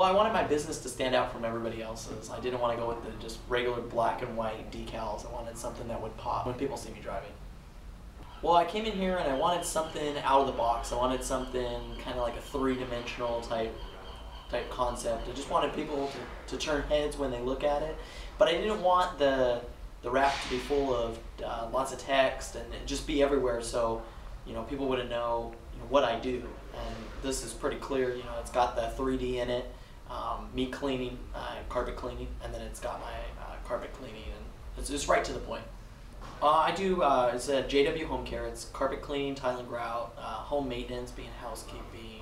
Well, I wanted my business to stand out from everybody else's. I didn't want to go with the just regular black and white decals. I wanted something that would pop when people see me driving. Well, I came in here and I wanted something out of the box. I wanted something kind of like a three-dimensional type concept. I just wanted people to turn heads when they look at it. But I didn't want the wrap to be full of lots of text and just be everywhere, so people wouldn't know what I do. And this is pretty clear. It's got the 3D in it, me cleaning, carpet cleaning, and then it's got my carpet cleaning, and it's just right to the point. I do, it's a JW Home Care. It's carpet cleaning, tile and grout, home maintenance, being housekeeping,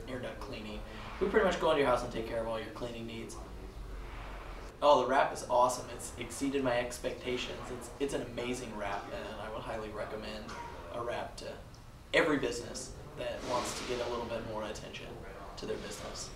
air duct cleaning. We pretty much go into your house and take care of all your cleaning needs. Oh, the wrap is awesome. It's exceeded my expectations. It's an amazing wrap, and I would highly recommend a wrap to every business that wants to get a little bit more attention to their business.